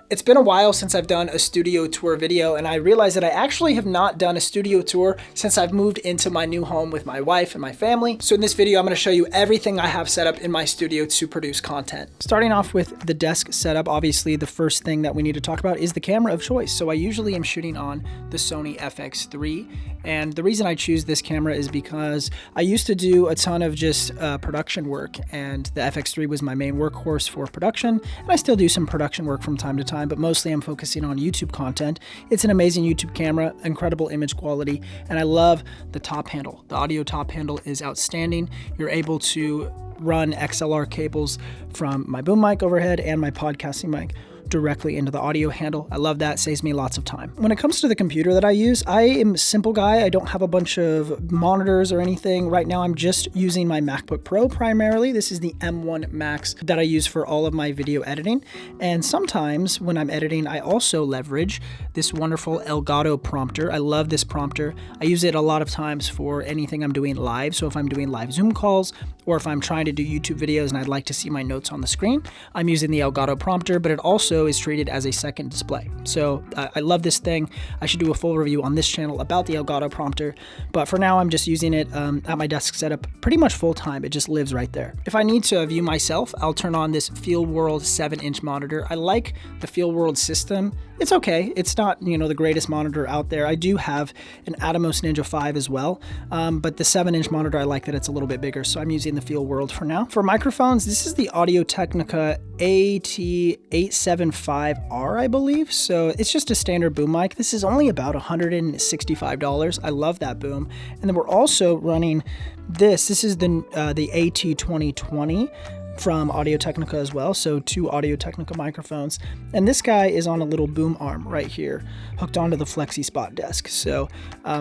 It's been a while since I've done a studio tour video, and I realized that I actually have not done a studio tour since I've moved into my new home with my wife and my family. So in this video, I'm going to show you everything I have set up in my studio to produce content. Starting off with the desk setup, obviously the first thing that we need to talk about is the camera of choice. So I usually am shooting on the Sony FX3, and the reason I choose this camera is because I used to do a ton of just production work, and the FX3 was my main workhorse for production, and I still do some production work from time to time, but mostly I'm focusing on YouTube content. It's an amazing YouTube camera, incredible image quality, and I love the top handle. The audio top handle is outstanding. You're able to run XLR cables from my boom mic overhead and my podcasting mic directly into the audio handle. I love that, saves me lots of time. When it comes to the computer that I use, I am a simple guy. I don't have a bunch of monitors or anything. Right now I'm just using my MacBook Pro primarily. This is the M1 Max that I use for all of my video editing. And sometimes when I'm editing, I also leverage this wonderful Elgato prompter. I love this prompter. I use it a lot of times for anything I'm doing live. So if I'm doing live Zoom calls, or if I'm trying to do YouTube videos and I'd like to see my notes on the screen, I'm using the Elgato prompter, but it also is treated as a second display. So I love this thing. I should do a full review on this channel about the Elgato prompter, but for now I'm just using it at my desk setup pretty much full time. It just lives right there. If I need to view myself, I'll turn on this FeelWorld 7-inch monitor. I like the FeelWorld system. It's okay. It's not, the greatest monitor out there. I do have an Atomos Ninja 5 as well, but the 7-inch monitor, I like that it's a little bit bigger, so I'm using the FeelWorld for now. For microphones, this is the Audio-Technica AT875R, I believe. So it's just a standard boom mic. This is only about $165. I love that boom. And then we're also running this. This is the AT2020 from Audio-Technica as well, so 2 Audio-Technica microphones, and this guy is on a little boom arm right here hooked onto the FlexiSpot desk. So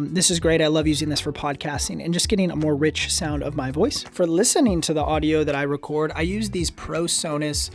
this is great. I love using this for podcasting and just getting a more rich sound of my voice. For listening to the audio that I record, I use these ProSonus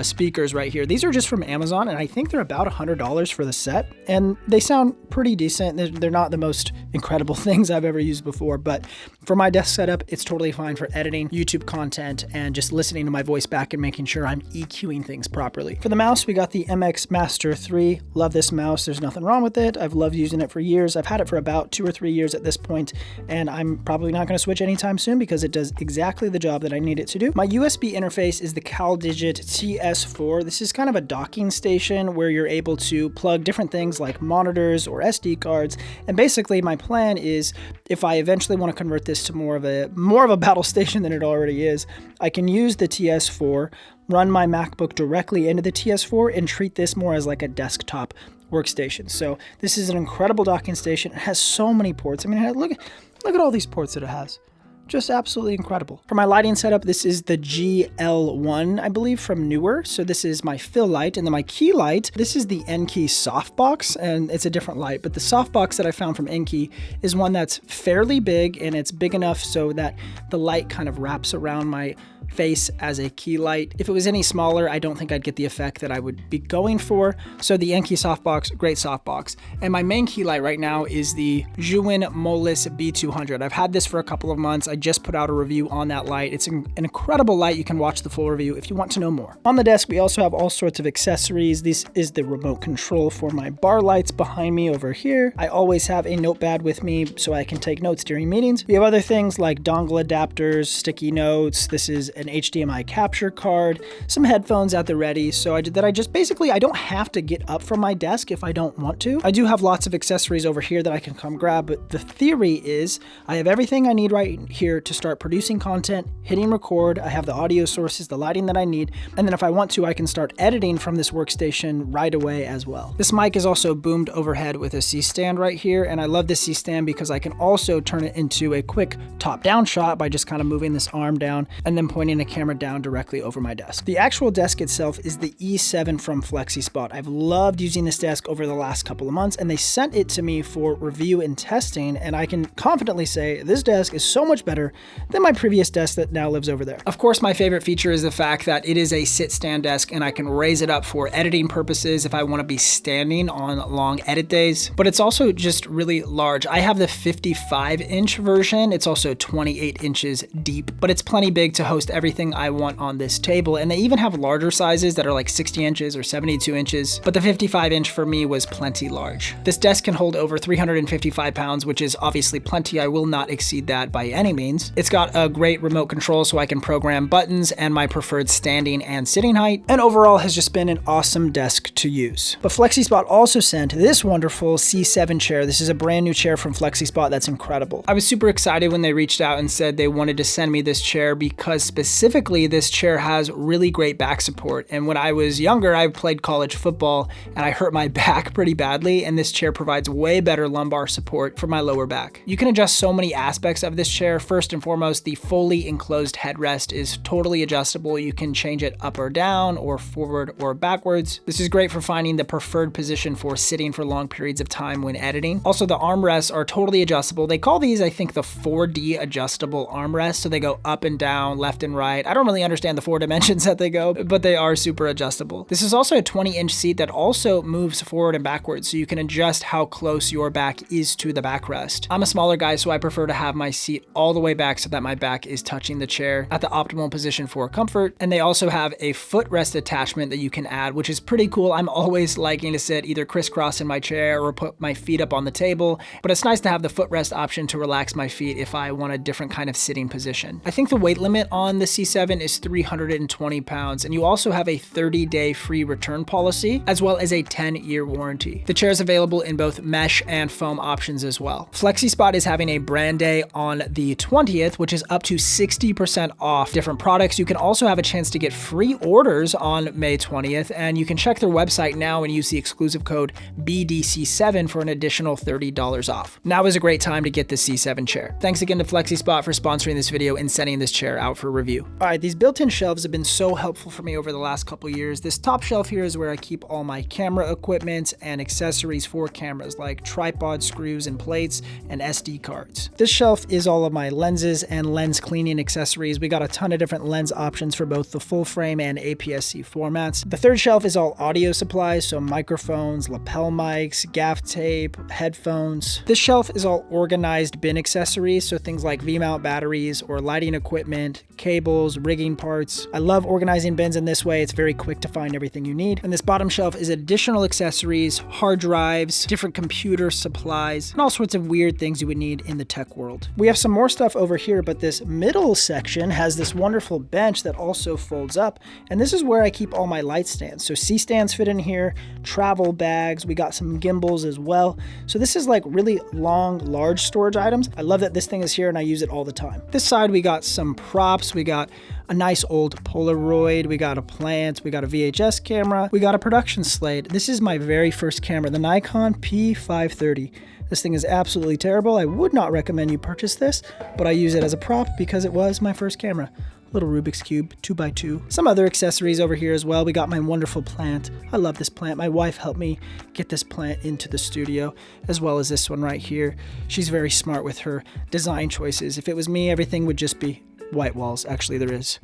speakers right here. These are just from Amazon, and I think they're about $100 for the set, and they sound pretty decent. They're not the most incredible things I've ever used before, but for my desk setup, it's totally fine for editing YouTube content and just listening to my voice back and making sure I'm EQing things properly. For the mouse, we got the MX Master 3. Love this mouse. There's nothing wrong with it. I've loved using it for years. I've had it for about 2 or 3 years at this point, and I'm probably not going to switch anytime soon because it does exactly the job that I need it to do. My USB interface is the CalDigit TS4. This is kind of a docking station where you're able to plug different things like monitors or SD cards. And basically my plan is, if I eventually want to convert this to more of a battle station than it already is, I can use the TS4, run my MacBook directly into the TS4, and treat this more as like a desktop workstation. So this is an incredible docking station. It has so many ports. I mean, look at all these ports that it has. Just absolutely incredible. For my lighting setup, this is the GL1, I believe, from Newer. So this is my fill light, and then my key light, this is the Enkey softbox, and it's a different light, but the softbox that I found from Enkey is one that's fairly big, and it's big enough so that the light kind of wraps around my face as a key light. If it was any smaller, I don't think I'd get the effect that I would be going for. So the Enkey softbox, great softbox. And my main key light right now is the Zhuin Molis B200. I've had this for a couple of months. I just put out a review on that light. It's an incredible light. You can watch the full review if you want to know more. On the desk, we also have all sorts of accessories. This is the remote control for my bar lights behind me over here. I always have a notepad with me so I can take notes during meetings. We have other things like dongle adapters, sticky notes. This is an HDMI capture card, some headphones at the ready, so I don't have to get up from my desk if I don't want to. I do have lots of accessories over here that I can come grab, but the theory is I have everything I need right here to start producing content, hitting record. I have the audio sources, the lighting that I need, and then if I want to, I can start editing from this workstation right away as well. This mic is also boomed overhead with a C-stand right here, and I love this C-stand because I can also turn it into a quick top-down shot by just kind of moving this arm down and then pointing a camera down directly over my desk. The actual desk itself is the E7 from FlexiSpot. I've loved using this desk over the last couple of months, and they sent it to me for review and testing, and I can confidently say this desk is so much better better than my previous desk that now lives over there. Of course, my favorite feature is the fact that it is a sit-stand desk and I can raise it up for editing purposes if I want to be standing on long edit days. But it's also just really large. I have the 55-inch version. It's also 28 inches deep, but it's plenty big to host everything I want on this table. And they even have larger sizes that are like 60 inches or 72 inches, but the 55-inch for me was plenty large. This desk can hold over 355 pounds, which is obviously plenty. I will not exceed that by any means. It's got a great remote control so I can program buttons and my preferred standing and sitting height, and overall has just been an awesome desk to use. But FlexiSpot also sent this wonderful C7 chair. This is a brand new chair from FlexiSpot that's incredible. I was super excited when they reached out and said they wanted to send me this chair because specifically this chair has really great back support. And when I was younger, I played college football and I hurt my back pretty badly, and this chair provides way better lumbar support for my lower back. You can adjust so many aspects of this chair. First and foremost, the fully enclosed headrest is totally adjustable. You can change it up or down or forward or backwards. This is great for finding the preferred position for sitting for long periods of time when editing. Also, the armrests are totally adjustable. They call these, I think, the 4D adjustable armrests. So they go up and down, left and right. I don't really understand the 4 dimensions that they go, but they are super adjustable. This is also a 20-inch seat that also moves forward and backwards, so you can adjust how close your back is to the backrest. I'm a smaller guy, so I prefer to have my seat all the way back so that my back is touching the chair at the optimal position for comfort. And they also have a footrest attachment that you can add, which is pretty cool. I'm always liking to sit either crisscross in my chair or put my feet up on the table, but it's nice to have the footrest option to relax my feet if I want a different kind of sitting position. I think the weight limit on the C7 is 320 pounds, and you also have a 30-day free return policy, as well as a 10-year warranty. The chair is available in both mesh and foam options as well. FlexiSpot is having a brand day on the 20th, which is up to 60% off different products. You can also have a chance to get free orders on May 20th, and you can check their website now and use the exclusive code BDC7 for an additional $30 off. Now is a great time to get the C7 chair. Thanks again to FlexiSpot for sponsoring this video and sending this chair out for review. All right, these built-in shelves have been so helpful for me over the last couple years. This top shelf here is where I keep all my camera equipment and accessories for cameras like tripod screws and plates and SD cards. This shelf is all of my lenses and lens cleaning accessories. We got a ton of different lens options for both the full frame and APS-C formats. The third shelf is all audio supplies, so microphones, lapel mics, gaff tape, headphones. This shelf is all organized bin accessories, so things like V-mount batteries or lighting equipment, cables, rigging parts. I love organizing bins in this way. It's very quick to find everything you need. And this bottom shelf is additional accessories, hard drives, different computer supplies, and all sorts of weird things you would need in the tech world. We have some more stuff over here, but this middle section has this wonderful bench that also folds up, and this is where I keep all my light stands. So C-stands fit in here, travel bags, we got some gimbals as well. So this is like really long, large storage items. I love that this thing is here and I use it all the time. This side we got some props, we got a nice old Polaroid, we got a plant, we got a VHS camera, we got a production slate. This is my very first camera, the Nikon P530. This thing is absolutely terrible. I would not recommend you purchase this, but I use it as a prop because it was my first camera. Little Rubik's Cube, 2x2. Some other accessories over here as well. We got my wonderful plant. I love this plant. My wife helped me get this plant into the studio, as well as this one right here. She's very smart with her design choices. If it was me, everything would just be white walls. Actually, there is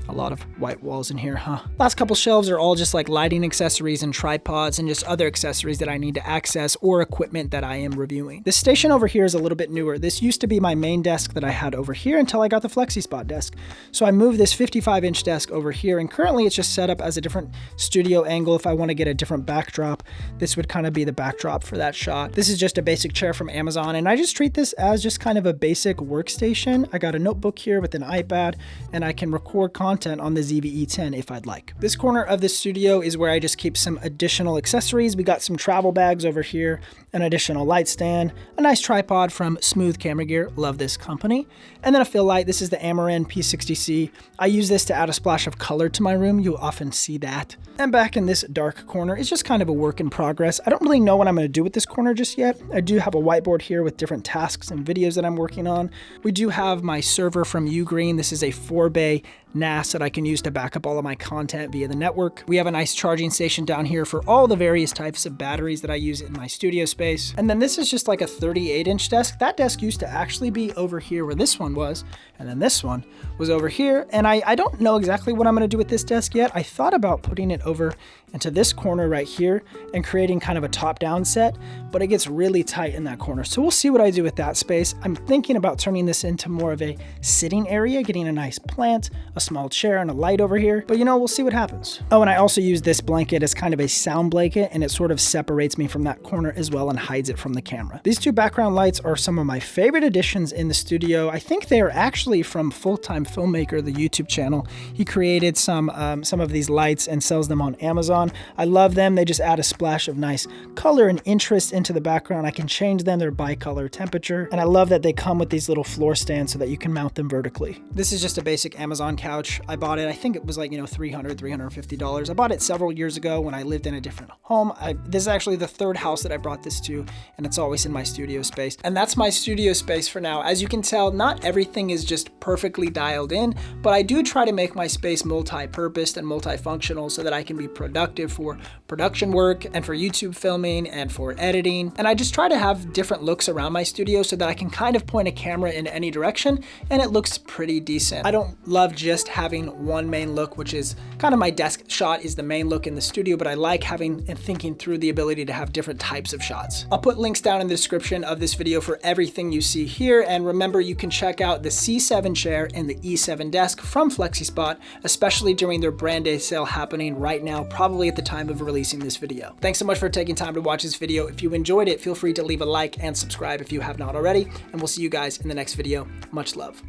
a lot of white walls in here, huh? Last couple shelves are all just like lighting accessories and tripods and just other accessories that I need to access or equipment that I am reviewing. This station over here is a little bit newer. This used to be my main desk that I had over here until I got the FlexiSpot desk. So I moved this 55-inch desk over here, and currently it's just set up as a different studio angle. If I want to get a different backdrop, this would kind of be the backdrop for that shot. This is just a basic chair from Amazon, and I just treat this as just kind of a basic workstation. I got a notebook here with an iPad, and I can record content on the ZV-E10 if I'd like. This corner of the studio is where I just keep some additional accessories. We got some travel bags over here, an additional light stand, a nice tripod from Smooth Camera Gear, love this company, and then a fill light. This is the Amarin P60C. I use this to add a splash of color to my room. You'll often see that. And back in this dark corner is just kind of a work in progress. I don't really know what I'm going to do with this corner just yet. I do have a whiteboard here with different tasks and videos that I'm working on. We do have my server from Ugreen. This is a 4-bay NAS that I can use to back up all of my content via the network. We have a nice charging station down here for all the various types of batteries that I use in my studio space. And then this is just like a 38-inch desk. That desk used to actually be over here where this one was, and then this one was over here. And I don't know exactly what I'm gonna do with this desk yet. I thought about putting it over into this corner right here and creating kind of a top-down set, but it gets really tight in that corner. So we'll see what I do with that space. I'm thinking about turning this into more of a sitting area, getting a nice plant, a small chair, and a light over here. But you know, we'll see what happens. Oh, and I also use this blanket as kind of a sound blanket, and it sort of separates me from that corner as well and hides it from the camera. These two background lights are some of my favorite additions in the studio. I think they are actually from Full-Time Filmmaker, the YouTube channel. He created some of these lights and sells them on Amazon. I love them. They just add a splash of nice color and interest into the background. I can change them. They're bicolor temperature. And I love that they come with these little floor stands so that you can mount them vertically. This is just a basic Amazon couch. I bought it, I think it was like, $300, $350. I bought it several years ago when I lived in a different home. This is actually the third house that I brought this to, and it's always in my studio space. And that's my studio space for now. As you can tell, not everything is just perfectly dialed in, but I do try to make my space multi-purposed and multifunctional so that I can be productive for production work and for YouTube filming and for editing. And I just try to have different looks around my studio so that I can kind of point a camera in any direction and it looks pretty decent. I don't love just having one main look, which is kind of my desk shot is the main look in the studio, but I like having and thinking through the ability to have different types of shots. I'll put links down in the description of this video for everything you see here. And remember, you can check out the C7 chair and the E7 desk from FlexiSpot, especially during their brand day sale happening right now, probably at the time of releasing this video. Thanks so much for taking time to watch this video. If you enjoyed it, feel free to leave a like and subscribe if you have not already, and we'll see you guys in the next video. Much love.